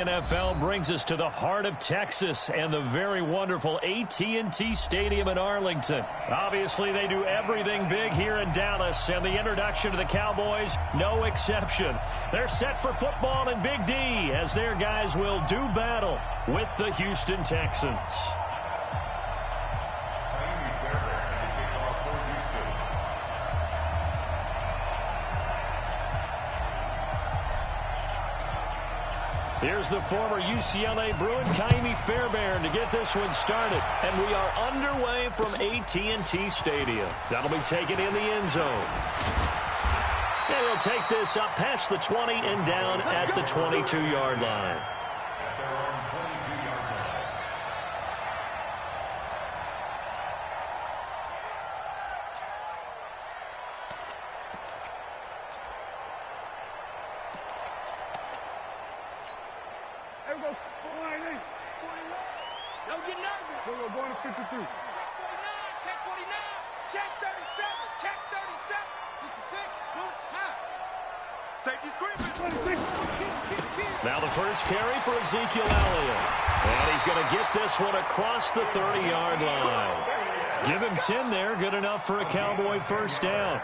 NFL brings us to the heart of Texas and the very wonderful AT&T Stadium in Arlington. Obviously, they do everything big here in Dallas, and the introduction to the Cowboys, no exception. They're set for football in Big D as their guys will do battle with the Houston Texans. Here's the former UCLA Bruin, Kaimi Fairbairn, to get this one started. And we are underway from AT&T Stadium. That'll be taken in the end zone. And he'll take this up past the 20 and down at the 22-yard line. Don't get nervous. So we're going to 53. Check 49, check 49, check 37, check 37, 66, bullet, high. Safety screaming. Now the first carry for Ezekiel Elliott. And he's going to get this one across the 30-yard line. Give him 10 there, good enough for a Cowboy first down.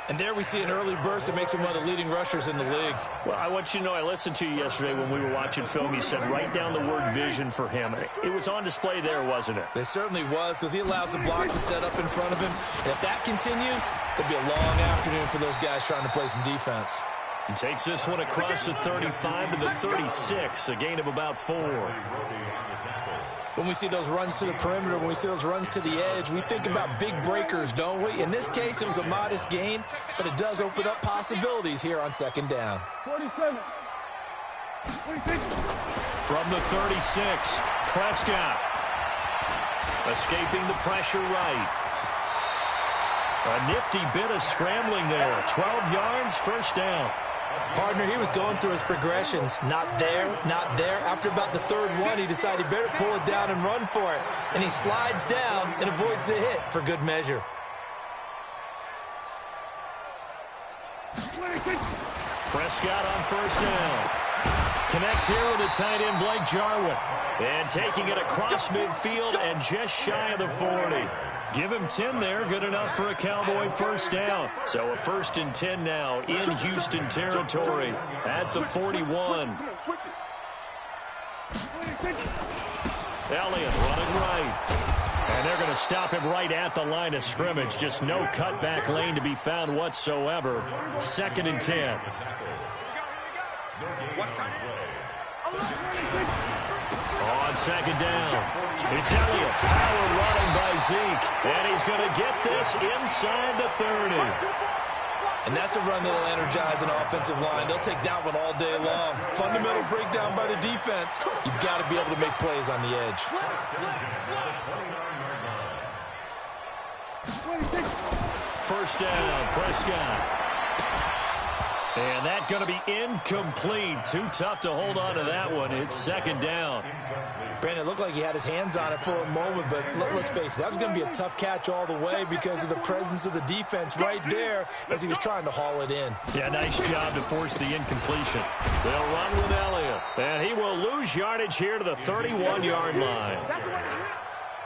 And there we see an early burst that makes him one of the leading rushers in the league. Well, I want you to know, I listened to you yesterday when we were watching film. You said write down the word vision for him. It was on display there, wasn't it? It certainly was, because he allows the blocks to set up in front of him. And if that continues, it'll be a long afternoon for those guys trying to play some defense. He takes this one across the 35 to the 36, a gain of about 4. When we see those runs to the perimeter, when we see those runs to the edge, we think about big breakers, don't we? In this case, it was a modest gain, but it does open up possibilities here on second down. 47. From the 36, Prescott. Escaping the pressure right. A nifty bit of scrambling there. 12 yards, first down. Partner, he was going through his progressions. Not there, not there. After about the third one, he decided he better pull it down and run for it. And he slides down and avoids the hit for good measure. Prescott on first down. Connects here with the tight end, Blake Jarwin. And taking it across midfield and just shy of the 40. Give him 10 there, good enough for a Cowboy first down. So a 1st and 10 now in Houston territory at the 41. Elliott running right. And they're going to stop him right at the line of scrimmage. Just no cutback lane to be found whatsoever. 2nd and 10. On second down, it's Elliott. Power running by Zeke. And he's going to get this inside the 30. And that's a run that'll energize an offensive line. They'll take that one all day long. Fundamental breakdown by the defense. You've got to be able to make plays on the edge. First down, Prescott. And that's going to be incomplete. Too tough to hold on to that one. It's 2nd down. Brandon, it looked like he had his hands on it for a moment, but let's face it, that was going to be a tough catch all the way because of the presence of the defense right there as he was trying to haul it in. Yeah, nice job to force the incompletion. They'll run with Elliott, and he will lose yardage here to the 31-yard line.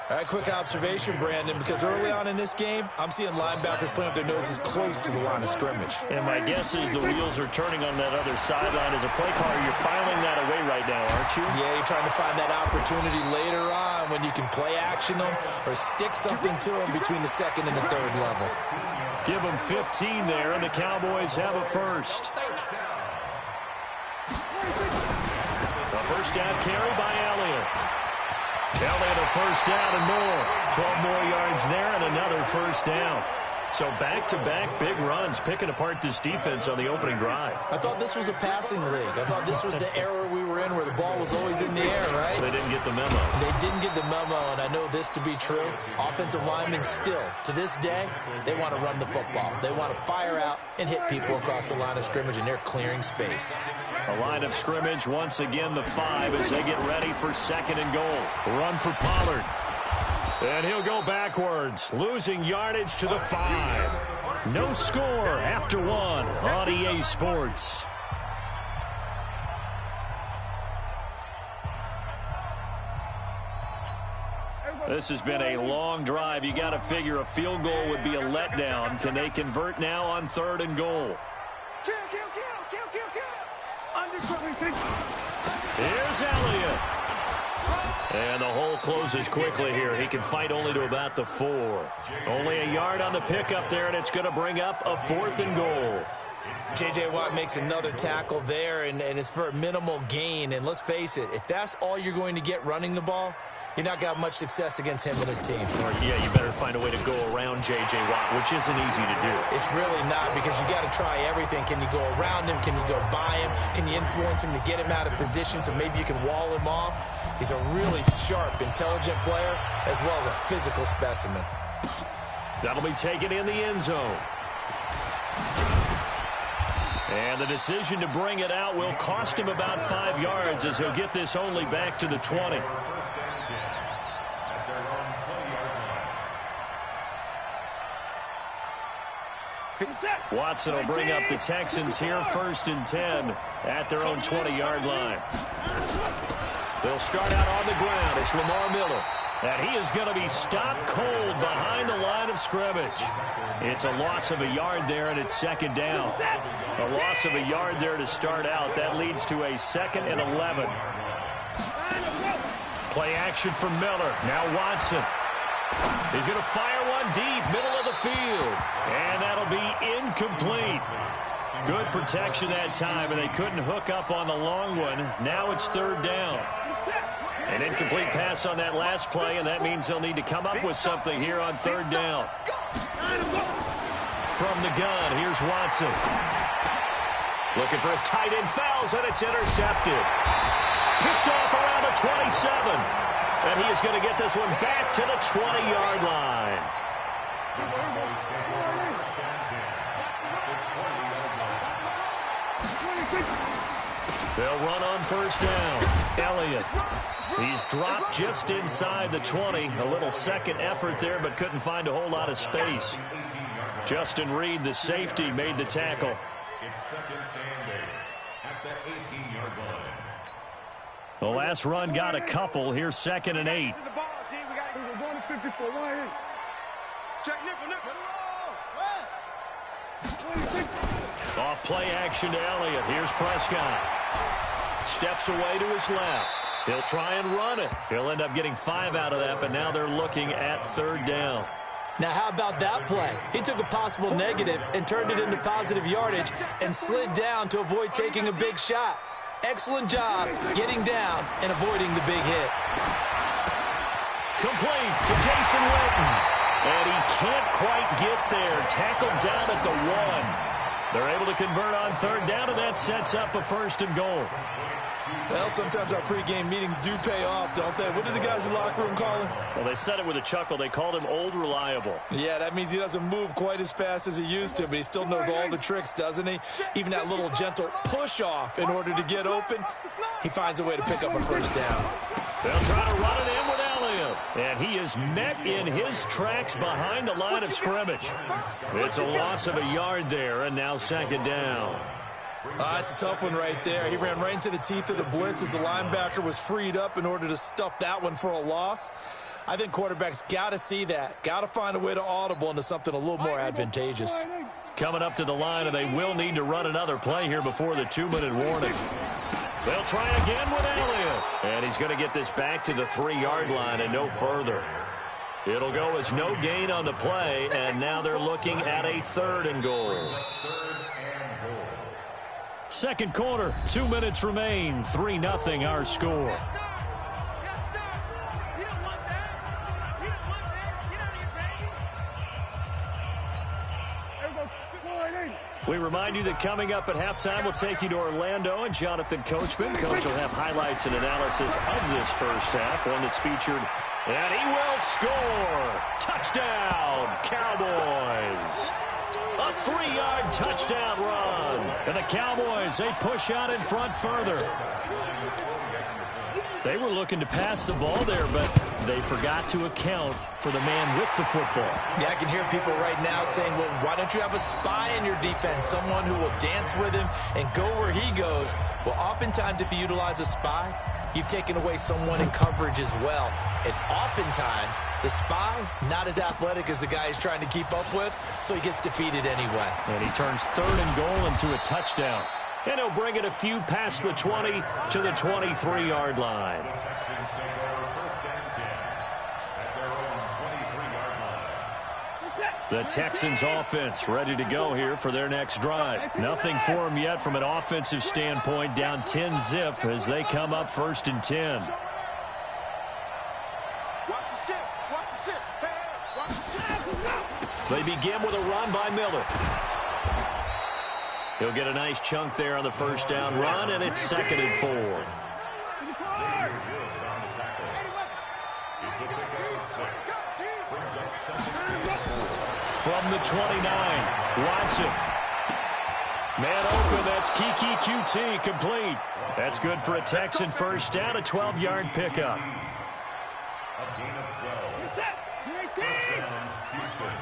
All right, quick observation, Brandon, because early on in this game, I'm seeing linebackers playing with their noses close to the line of scrimmage. And my guess is the wheels are turning on that other sideline. As a play caller, you're filing that away right now, aren't you? Yeah, you're trying to find that opportunity later on when you can play action them or stick something to them between the 2nd and the 3rd level. Give them 15 there, and the Cowboys have a first. A first down carry by Elliott. Elliott a first down and more. 12 more yards there and another first down. So back-to-back big runs, picking apart this defense on the opening drive. I thought this was a passing league. I thought this was the era we were in where the ball was always in the air, right? They didn't get the memo. They didn't get the memo, and I know this to be true. Offensive linemen still, to this day, they want to run the football. They want to fire out and hit people across the line of scrimmage, and they're clearing space. A line of scrimmage, once again the 5 as they get ready for 2nd and goal. Run for Pollard. And he'll go backwards, losing yardage to the 5. No score after 1 on EA Sports. This has been a long drive. You got to figure a field goal would be a letdown. Can they convert now on 3rd and goal? Kill. Here's Elliott. And the hole closes quickly here. He can fight only to about the 4. Only a yard on the pickup there, and it's going to bring up a 4th and goal. J.J. Watt makes another tackle there, and it's for a minimal gain. And let's face it, if that's all you're going to get running the ball, you're not going to have much success against him and his team. Or, yeah, you better find a way to go around J.J. Watt, which isn't easy to do. It's really not, because you got to try everything. Can you go around him? Can you go by him? Can you influence him to get him out of position so maybe you can wall him off? He's a really sharp, intelligent player, as well as a physical specimen. That'll be taken in the end zone. And the decision to bring it out will cost him about 5 yards, as he'll get this only back to the 20. Watson will bring up the Texans here, 1st and 10 at their own 20-yard line. They'll start out on the ground. It's Lamar Miller. And he is going to be stopped cold behind the line of scrimmage. It's a loss of a yard there, and it's 2nd down. A loss of a yard there to start out. That leads to a 2nd and 11. Play action from Miller. Now Watson. He's going to fire one deep, middle of the field. And that'll be incomplete. Good protection that time, and they couldn't hook up on the long one. Now it's 3rd down. An incomplete pass on that last play, and that means they'll need to come up with something here on 3rd down. From the gun, here's Watson. Looking for his tight end, fouls, and it's intercepted. Picked off around the 27. And he is going to get this one back to the 20-yard line. They'll run on 1st down. Elliott. He's dropped just inside the 20. A little second effort there, but couldn't find a whole lot of space. Justin Reed, the safety, made the tackle. It's 2nd and 8 at the 18-yard line. The last run got a couple. Here's 2nd and 8. We're going to 54. Check nickel. Off play action to Elliott. Here's Prescott. Steps away to his left. He'll try and run it. He'll end up getting 5 out of that, but now they're looking at 3rd down. Now, how about that play? He took a possible negative and turned it into positive yardage and slid down to avoid taking a big shot. Excellent job getting down and avoiding the big hit. Complete to Jason Witten. And he can't quite get there. Tackled down at the 1. They're able to convert on 3rd down, and that sets up a 1st and goal. Well, sometimes our pregame meetings do pay off, don't they? What did the guys in the locker room call him? Well, they said it with a chuckle. They called him Old Reliable. Yeah, that means he doesn't move quite as fast as he used to, but he still knows all the tricks, doesn't he? Even that little gentle push-off in order to get open, he finds a way to pick up a 1st down. They'll try to run it in with Elliott. And he is met in his tracks behind the line of scrimmage. It's a loss of a yard there, and now 2nd down. It's a tough one right there. He ran right into the teeth of the blitz as the linebacker was freed up in order to stuff that one for a loss. I think quarterbacks got to see that. Got to find a way to audible into something a little more advantageous. Coming up to the line, and they will need to run another play here before the 2-minute warning. They'll try again with Elliott. And he's going to get this back to the 3-yard line and no further. It'll go as no gain on the play, and now they're looking at a 3rd and goal. 2nd quarter, 2 minutes remain. 3-0 our score. We remind you that coming up at halftime, we'll take you to Orlando and Jonathan Coachman. Coach will have highlights and analysis of this first half, one that's featured, and he will score. Touchdown, Cowboys. A 3-yard touchdown run. And the Cowboys, they push out in front further. They were looking to pass the ball there, but they forgot to account for the man with the football. Yeah, I can hear people right now saying, well, why don't you have a spy in your defense, someone who will dance with him and go where he goes? Well, oftentimes if you utilize a spy, you've taken away someone in coverage as well. And oftentimes, the spy, not as athletic as the guy he's trying to keep up with, so he gets defeated anyway. And he turns 3rd and goal into a touchdown. And he'll bring it a few past the 20 to the 23-yard line. The Texans offense ready to go here for their next drive. Nothing for them yet from an offensive standpoint, down 10-zip as they come up 1st and 10. They begin with a run by Miller. He'll get a nice chunk there on the 1st down run, and it's 2nd and 4. From the 29, Watson. Man open, that's Kiki QT, complete. That's good for a Texan 1st down, a 12-yard pickup. A gain of 12. You set. You 18. Houston.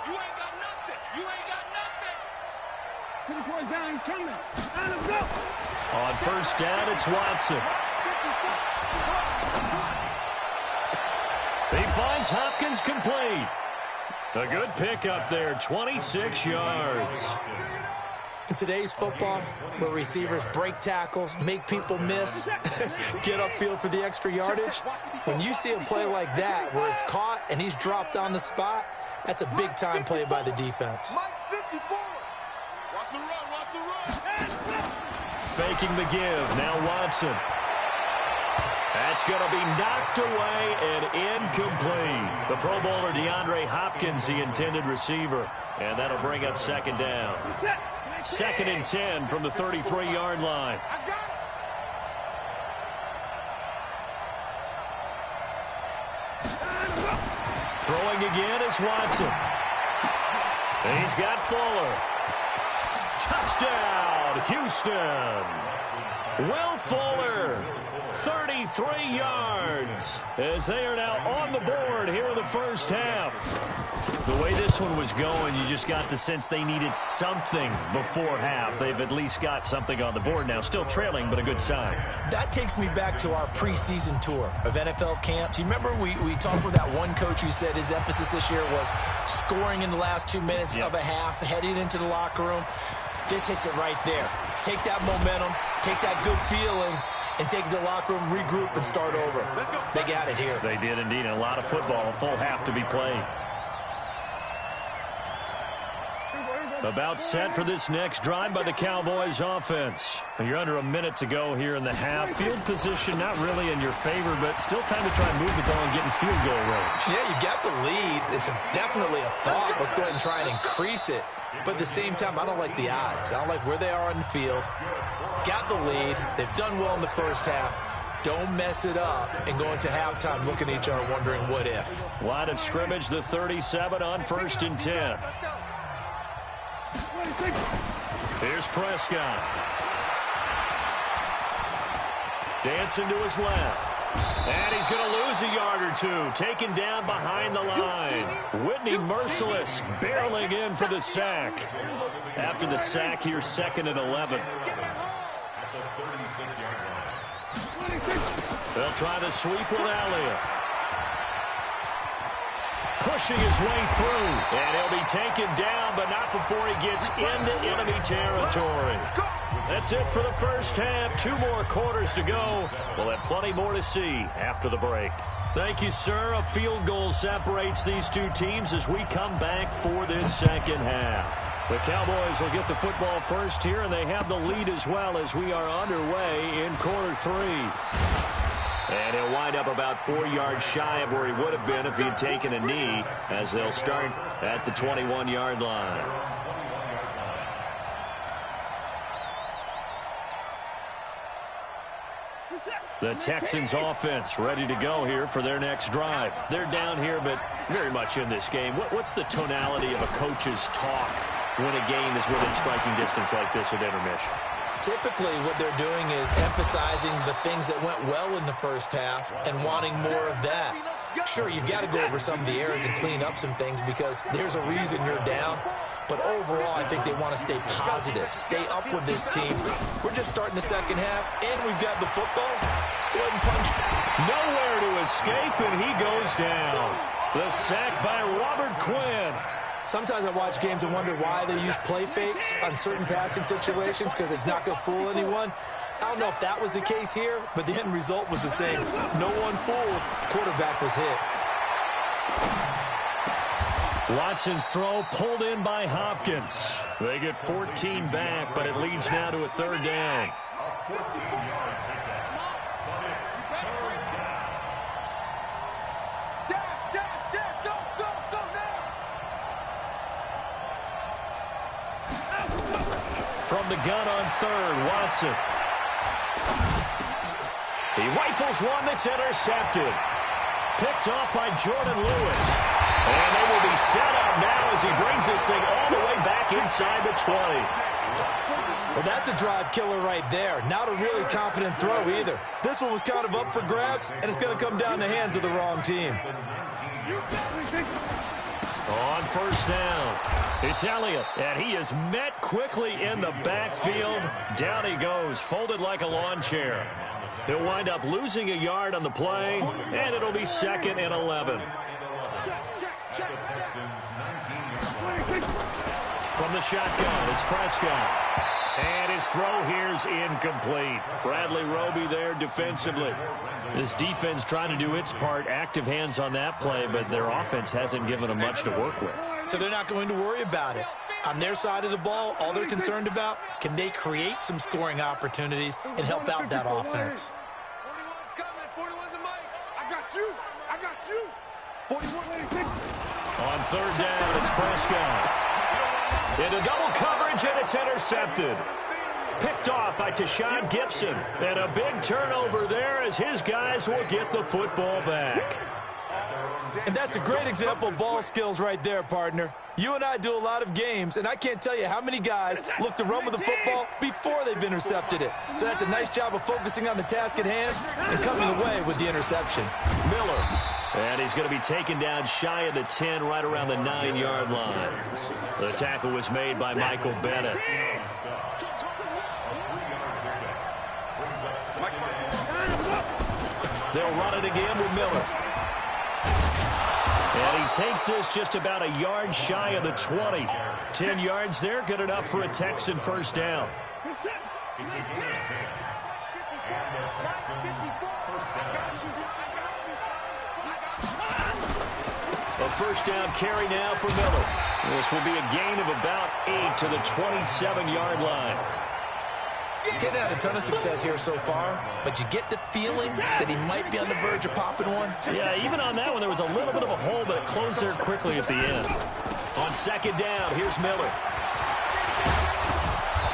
You ain't got nothing. You ain't got nothing. Put the boy down, coming. Let's go. On 1st down, it's Watson. He finds Hopkins complete. A good pickup there, 26 yards. In today's football, where receivers break tackles, make people miss, get upfield for the extra yardage, when you see a play like that where it's caught and he's dropped on the spot, that's a big-time play by the defense. Watch the run, watch the run. Faking the give, now Watson. That's going to be knocked away and incomplete. The Pro Bowler DeAndre Hopkins, the intended receiver. And that'll bring up 2nd down. 2nd and 10 from the 33-yard line. Throwing again is Watson. And he's got Fuller. Touchdown, Houston. Will Fuller. 33 yards as they are now on the board here in the 1st half. The way this one was going, you just got the sense they needed something before half. They've at least got something on the board now. Still trailing, but a good sign. That takes me back to our preseason tour of NFL camps. You remember we talked with that one coach who said his emphasis this year was scoring in the last 2 minutes of a half, heading into the locker room. This hits it right there. Take that momentum, take that good feeling, and take it to the locker room, regroup, and start over. They got it here. They did indeed. And a lot of football, a full half to be played. About set for this next drive by the Cowboys offense. You're under a minute to go here in the half. Field position not really in your favor, but still time to try and move the ball and get in field goal range. Yeah, you got the lead. It's definitely a thought. Let's go ahead and try and increase it. But at the same time, I don't like the odds. I don't like where they are on the field. Got the lead. They've done well in the 1st half. Don't mess it up and go into halftime looking at each other wondering what if. Line of scrimmage, the 37 on 1st and 10. Here's Prescott. Dancing to his left. And he's going to lose a yard or two. Taken down behind the line. Whitney Merciless barreling in for the sack. After the sack, here's 2nd and 11. They'll try the sweep with Elliott. Pushing his way through. And he'll be taken down, but not before he gets into enemy territory. That's it for the 1st half. 2 more quarters to go. We'll have plenty more to see after the break. Thank you, sir. A field goal separates these two teams as we come back for this 2nd half. The Cowboys will get the football first here, and they have the lead as well as we are underway in quarter 3. And he'll wind up about 4 yards shy of where he would have been if he had taken a knee, as they'll start at the 21-yard line. The Texans offense ready to go here for their next drive. They're down here, but very much in this game. What's the tonality of a coach's talk when a game is within striking distance like this at intermission? Typically, what they're doing is emphasizing the things that went well in the 1st half and wanting more of that. Sure, you've got to go over some of the errors and clean up some things because there's a reason you're down. But overall, I think they want to stay positive, stay up with this team. We're just starting the 2nd half, and we've got the football. Nowhere to escape, and he goes down. The sack by Robert Quinn. Sometimes I watch games and wonder why they use play fakes on certain passing situations because it's not going to fool anyone. I don't know if that was the case here, but the end result was the same. No one fooled. Quarterback was hit. Watson's throw pulled in by Hopkins. They get 14 back, but it leads now to a third down. From the gun on third, Watson. He rifles one that's intercepted. Picked off by Jordan Lewis. And they will be set up now as he brings this thing all the way back inside the 20. Well, that's a drive killer right there. Not a really confident throw either. This one was kind of up for grabs, and it's going to come down the hands of the wrong team. On first down, it's Elliott, and he is met quickly in the backfield. Down he goes, folded like a lawn chair. He'll wind up losing a yard on the play, and it'll be 2nd and 11. From the shotgun, it's Prescott. And his throw here's incomplete. Bradley Roby there defensively. This defense trying to do its part, active hands on that play, but their offense hasn't given them much to work with. So they're not going to worry about it. On their side of the ball, all they're concerned about, can they create some scoring opportunities and help out that offense? 41's coming. 41's the mic. I got you. I got you. 41. On third down, it's Prescott. Into double coverage, and it's intercepted. Picked off by Tashawn Gibson. And a big turnover there as his guys will get the football back. And that's a great example of ball skills right there, partner. You and I do a lot of games, and I can't tell you how many guys look to run with the football before they've intercepted it. So that's a nice job of focusing on the task at hand and coming away with the interception. Miller. And he's going to be taken down shy of the 10, right around the 9-yard line. The tackle was made by Michael Bennett. They'll run it again with Miller. And he takes this just about a yard shy of the 20. 10 yards there, good enough for a Texan first down. A first down carry now for Miller. This will be a gain of about 8 to the 27-yard line. Getting had a ton of success here so far, but you get the feeling that he might be on the verge of popping one. Yeah, even on that one, there was a little bit of a hole, but it closed there quickly at the end. On second down, here's Miller.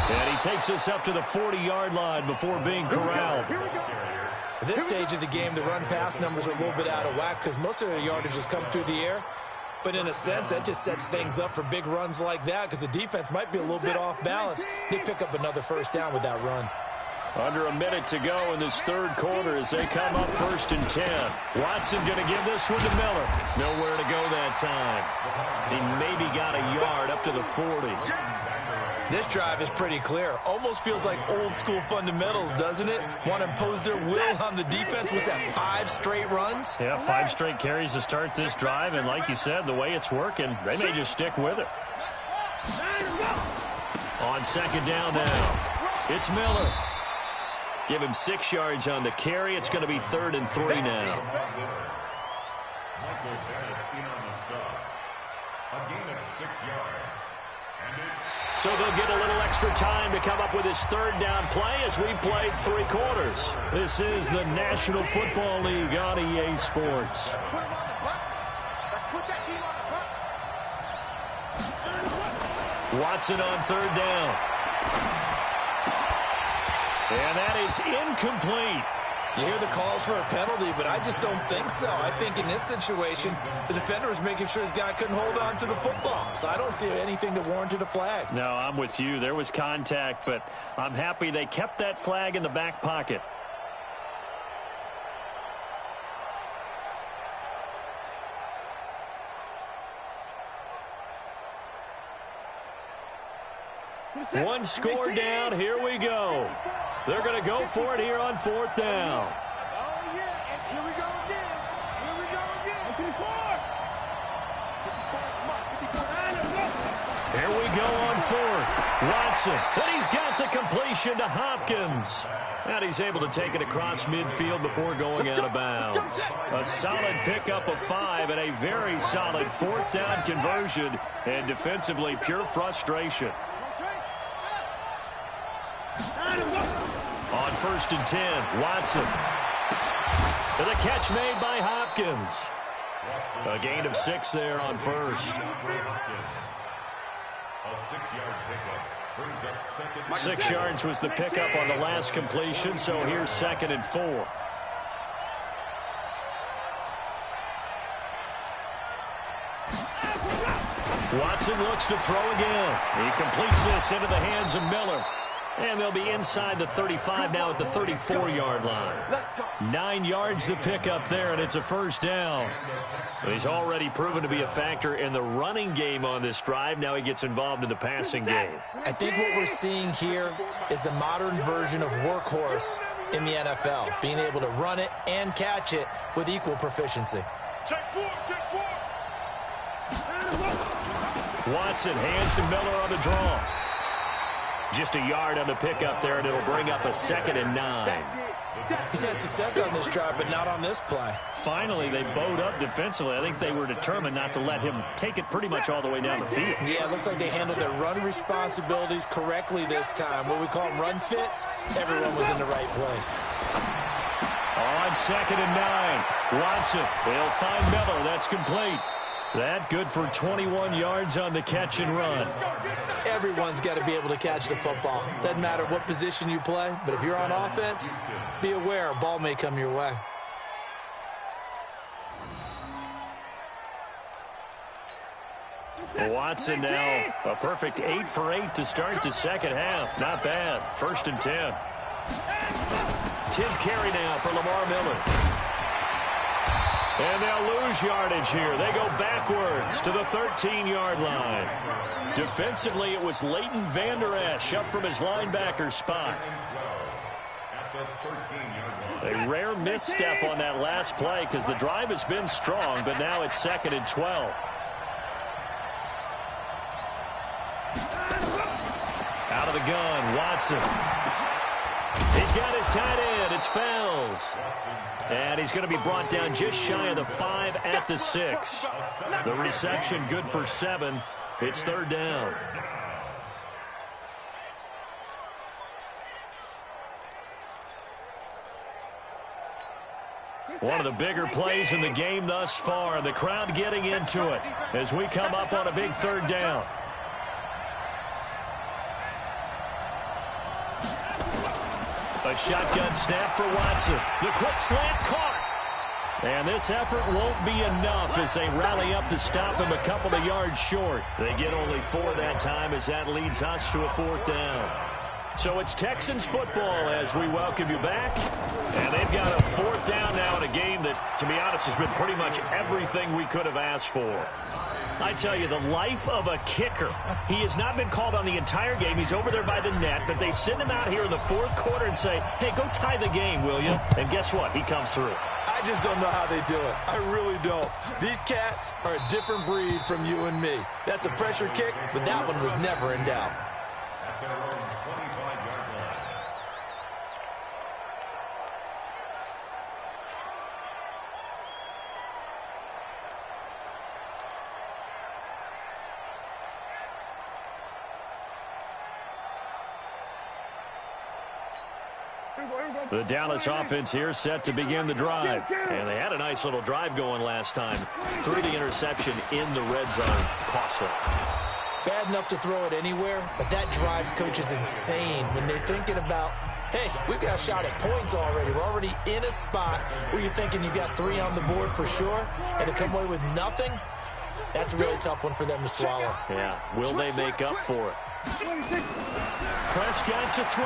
And he takes this up to the 40-yard line before being corralled. At this stage of the game, the run-pass numbers are a little bit out of whack because most of the yardage has come through the air. But in a sense, that just sets things up for big runs like that because the defense might be a little bit off balance. They pick up another first down with that run. Under a minute to go in this third quarter as they come up 1st and 10. Watson going to give this one to Miller. Nowhere to go that time. He maybe got a yard up to the 40. This drive is pretty clear. Almost feels like old-school fundamentals, doesn't it? Want to impose their will on the defense. Was that 5 straight runs? Yeah, 5 straight carries to start this drive, and like you said, the way it's working, they may just stick with it. On second down now, it's Miller. Give him 6 yards on the carry. It's going to be 3rd and 3 now. Michael Bennett in on the stop. A gain of 6 yards. So they'll get a little extra time to come up with his third down play as we've played 3 quarters. This is the National Football League on EA Sports. Watson on third down. And that is incomplete. You hear the calls for a penalty, but I just don't think so. I think in this situation, the defender was making sure his guy couldn't hold on to the football. So I don't see anything that warranted a flag. No, I'm with you. There was contact, but I'm happy they kept that flag in the back pocket. One score down. Here we go. They're going to go for it here on 4th down. Oh, yeah, and here Here we go on fourth. Watson, and he's got the completion to Hopkins. And he's able to take it across midfield before going out of bounds. A solid pickup of 5 and a very solid fourth down conversion. And defensively, pure frustration. On 1st and 10, Watson. And the catch made by Hopkins. A gain of 6 there on first. A 6-yard pickup brings up second. 6 yards was the pickup on the last completion, so here's 2nd and 4. Watson looks to throw again. He completes this into the hands of Miller. And they'll be inside the 35 now at the 34-yard line. 9 yards the pickup there, and it's a first down. He's already proven to be a factor in the running game on this drive. Now he gets involved in the passing game. I think what we're seeing here is the modern version of workhorse in the NFL, being able to run it and catch it with equal proficiency. Check 4. Watson hands to Miller on the draw. Just a yard on the pickup there, and it'll bring up a 2nd and 9. He's had success on this drive, but not on this play. Finally, they bowed up defensively. I think they were determined not to let him take it pretty much all the way down the field. Yeah, it looks like they handled their run responsibilities correctly this time. What we call them run fits, everyone was in the right place. On 2nd and 9, Watson. They'll find Miller. That's complete. That good for 21 yards on the catch and run. Everyone's got to be able to catch the football. Doesn't matter what position you play, but if you're on offense, be aware a ball may come your way. Watson now a perfect 8 for 8 to start the second half. Not bad. 1st and 10. 10th carry now for Lamar Miller. And they'll lose yardage here. They go backwards to the 13-yard line. Defensively, it was Leighton Vander Esch up from his linebacker spot. A rare misstep on that last play because the drive has been strong, but now it's 2nd and 12. Out of the gun, Watson. He's got his tight end. It's Fells. And he's going to be brought down just shy of the 5 at the 6. The reception good for 7. It's 3rd down. One of the bigger plays in the game thus far. The crowd getting into it as we come up on a big 3rd down. A shotgun snap for Watson. The quick slant caught. And this effort won't be enough as they rally up to stop him a couple of yards short. They get only 4 that time as that leads us to a 4th down. So it's Texans football as we welcome you back. And they've got a 4th down now in a game that, to be honest, has been pretty much everything we could have asked for. I tell you, the life of a kicker. He has not been called on the entire game. He's over there by the net, but they send him out here in the 4th quarter and say, hey, go tie the game, will you? And guess what? He comes through. I just don't know how they do it. I really don't. These cats are a different breed from you and me. That's a pressure kick, but that one was never in doubt. The Dallas offense here set to begin the drive. And they had a nice little drive going last time. Through the interception in the red zone. Costly. Bad enough to throw it anywhere, but that drives coaches insane when they're thinking about, hey, we've got a shot at points already. We're already in a spot where you're thinking you got 3 on the board for sure, and to come away with nothing, that's a really tough one for them to swallow. Yeah, will they make up for it? Prescott to throw.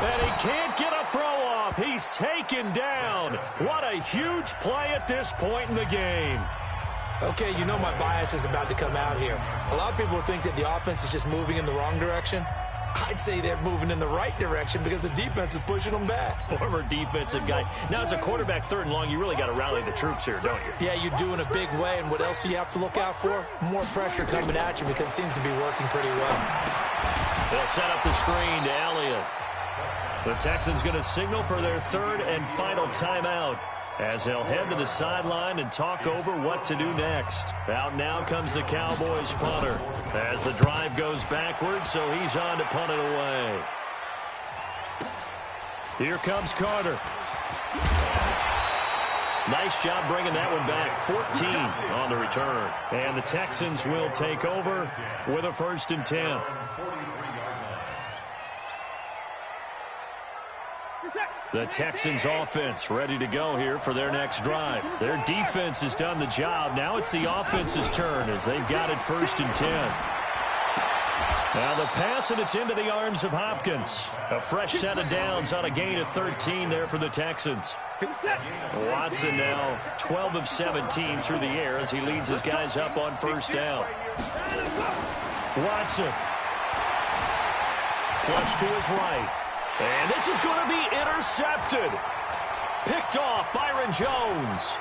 And he can't get a throw off. He's taken down. What a huge play at this point in the game. Okay, you know my bias is about to come out here. A lot of people think that the offense is just moving in the wrong direction. I'd say they're moving in the right direction because the defense is pushing them back. Former defensive guy. Now, as a quarterback, 3rd and long, you really got to rally the troops here, don't you? Yeah, you do in a big way. And what else do you have to look out for? More pressure coming at you because it seems to be working pretty well. They'll set up the screen to Elliott. The Texans going to signal for their 3rd and final timeout as they'll head to the sideline and talk over what to do next. Out now comes the Cowboys punter as the drive goes backwards, so he's on to punt it away. Here comes Carter. Nice job bringing that one back. 14 on the return. And the Texans will take over with a 1st and 10. The Texans offense ready to go here for their next drive. Their defense has done the job. Now it's the offense's turn as they've got it 1st and 10. Now the pass, and it's into the arms of Hopkins. A fresh set of downs on a gain of 13 there for the Texans. Watson now 12 of 17 through the air as he leads his guys up on 1st down. Watson. Flush to his right. And this is going to be intercepted. Picked off Byron Jones.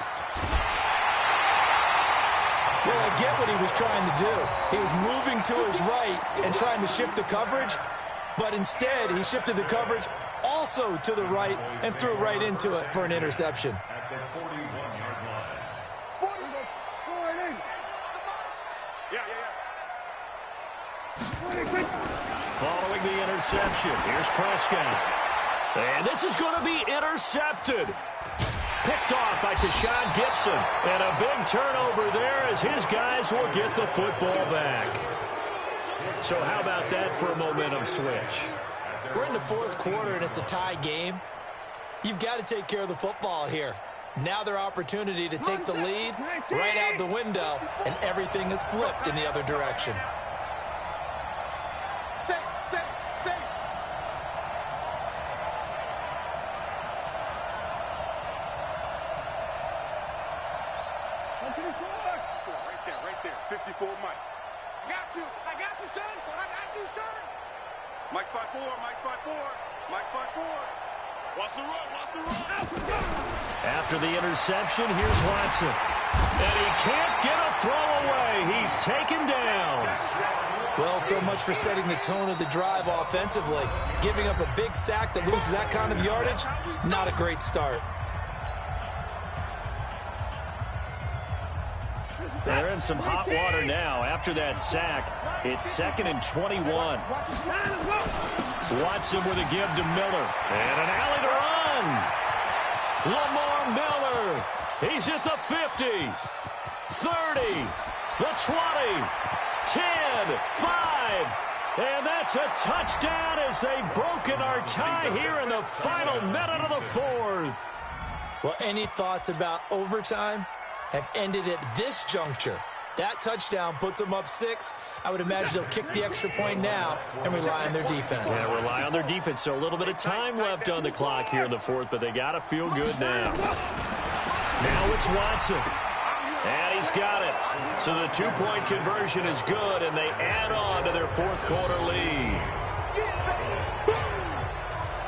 Well, I get what he was trying to do. He was moving to his right and trying to shift the coverage, but instead he shifted the coverage also to the right and threw right into it for an interception. At the 41-yard line. Following the interception, here's Prescott. And this is going to be intercepted. Picked off by Tashawn Gibson. And a big turnover there as his guys will get the football back. So how about that for a momentum switch? We're in the 4th quarter and it's a tie game. You've got to take care of the football here. Now their opportunity to take the lead right out the window, and everything is flipped in the other direction. Right there. 54 Mike. I got you, son. Mike spot 4. Watch the run. After the interception, here's Watson. And he can't get a throw away. He's taken down. Well, so much for setting the tone of the drive offensively. Giving up a big sack that loses that kind of yardage, not a great start. They're in some hot water now. After that sack, it's 2nd and 21. Watson with a give to Miller. And an alley to run. Lamar Miller. He's at the 50, 30, the 20, 10, 5. And that's a touchdown as they've broken our tie here in the final minute of the 4th. Well, any thoughts about overtime? Have ended at this juncture. That touchdown puts them up 6. I would imagine they'll kick the extra point now and rely on their defense. Yeah, rely on their defense. So a little bit of time left on the clock here in the 4th, but they got to feel good now. Now it's Watson. And he's got it. So the 2-point conversion is good, and they add on to their 4th quarter lead.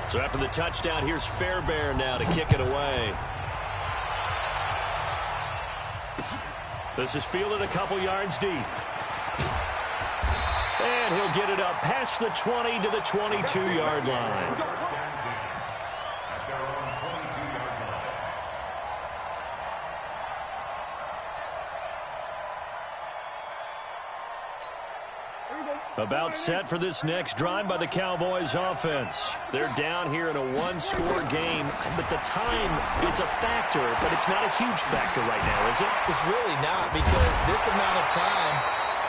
So after the touchdown, here's Fairbairn now to kick it away. This is fielded a couple yards deep. And he'll get it up past the 20 to the 22-yard line. About set for this next drive by the Cowboys offense. They're down here in a 1-score game, but the time, it's a factor, but it's not a huge factor right now, is it? It's really not, because this amount of time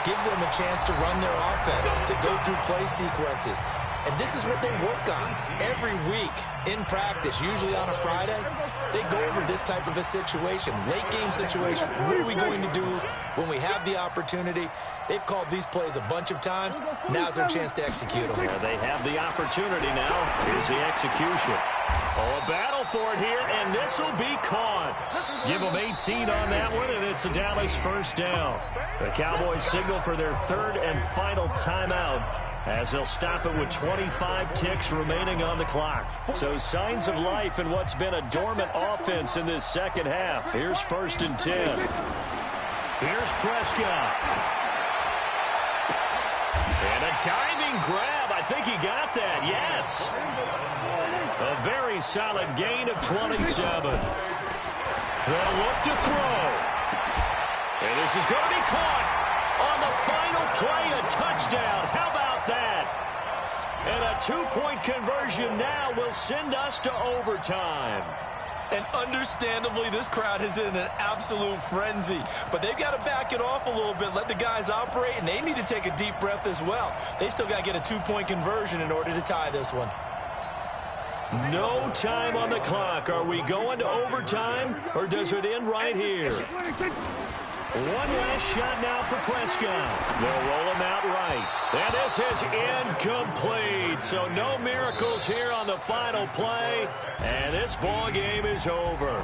gives them a chance to run their offense, to go through play sequences. And this is what they work on every week in practice, usually on a Friday. They go over this type of a situation, late game situation. What are we going to do when we have the opportunity? They've called these plays a bunch of times. Now's their chance to execute them. Yeah, they have the opportunity now. Here's the execution. Oh, a battle for it here, and this will be caught. Give them 18 on that one, and it's a Dallas 1st down. The Cowboys signal for their 3rd and final timeout as they'll stop it with 25 ticks remaining on the clock. So signs of life in what's been a dormant offense in this second half. Here's 1st and 10. Here's Prescott. And a diving grab. I think he got that. Yes. A very solid gain of 27. They'll look to throw. And this is going to be caught on the final play, a touchdown. How about that? And a 2-point conversion now will send us to overtime. And understandably, this crowd is in an absolute frenzy. But they've got to back it off a little bit, let the guys operate, and they need to take a deep breath as well. They still got to get a 2-point conversion in order to tie this one. No time on the clock. Are we going to overtime, or does it end right here? One last shot now for Prescott. They'll roll him out right. And this is incomplete. So no miracles here on the final play. And this ball game is over.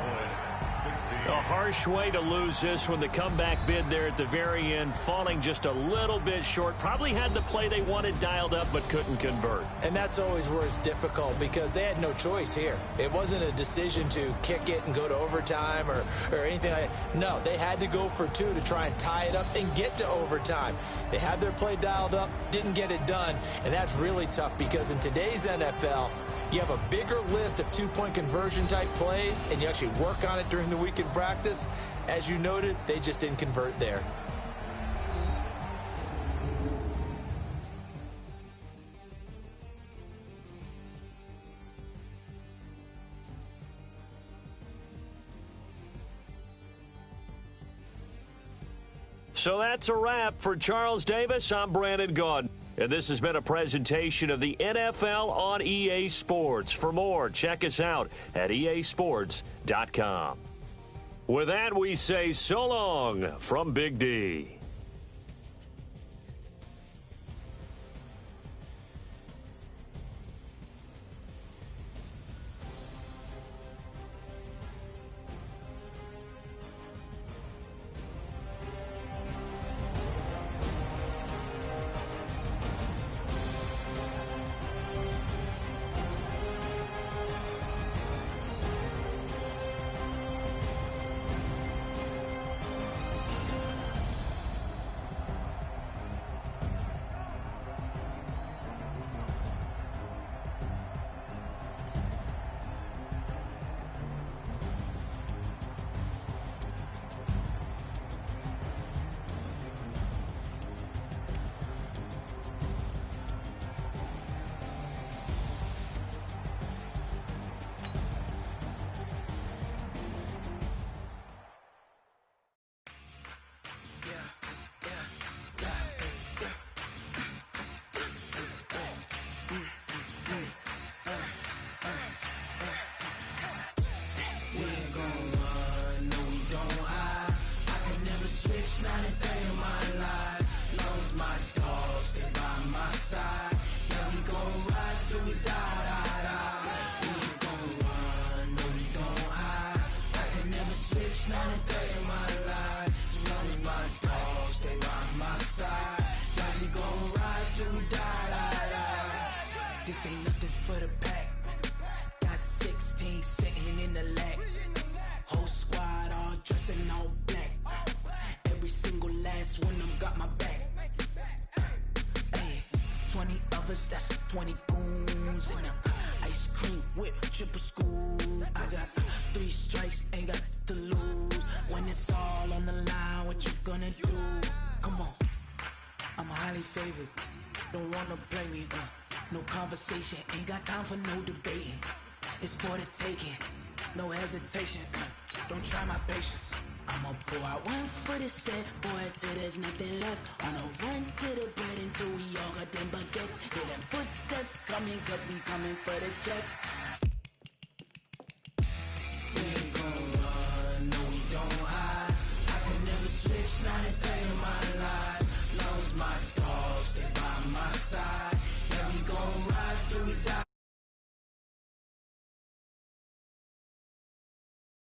A harsh way to lose this when the comeback bid there at the very end, falling just a little bit short. Probably had the play they wanted dialed up but couldn't convert. And that's always where it's difficult because they had no choice here. It wasn't a decision to kick it and go to overtime or anything like that. No, they had to go for 2 to try and tie it up and get to overtime. They had their play dialed up, didn't get it done, and that's really tough because in today's NFL, you have a bigger list of 2-point conversion type plays, and you actually work on it during the week in practice. As you noted, they just didn't convert there. So that's a wrap. For Charles Davis, I'm Brandon Gaudin. And this has been a presentation of the NFL on EA Sports. For more, check us out at easports.com. With that, we say so long from Big D. Not a day in my life. Knows my dogs, stay by my side. Yeah, we gon' ride till we die. We ain't gon' run, no, we don't hide. I can never switch, not a day in my life. As long as my dogs stay by my side. Yeah, we gon' ride till we die. This ain't nothing for the pack. Got 16 sitting in the lag. Whole squad all dressing all black. Every single last one of them got my back. Hey, 20 of us, that's 20 goons in them. Ice cream whip, triple scoop. I got 3 strikes, ain't got to lose. When it's all on the line, what you gonna do? Come on, I'm highly favored. Don't wanna play me, no conversation, ain't got time for no debating. It's for the taking, no hesitation. Don't try my patience. I'ma pour out one for the set, boy, till there's nothing left. On a run to the bread until we all got them baguettes. Hear them footsteps coming, cause we coming for the check. We ain't gon' run, no, we don't hide. I can never switch, not a day in my life. Long as my dogs stay by my side.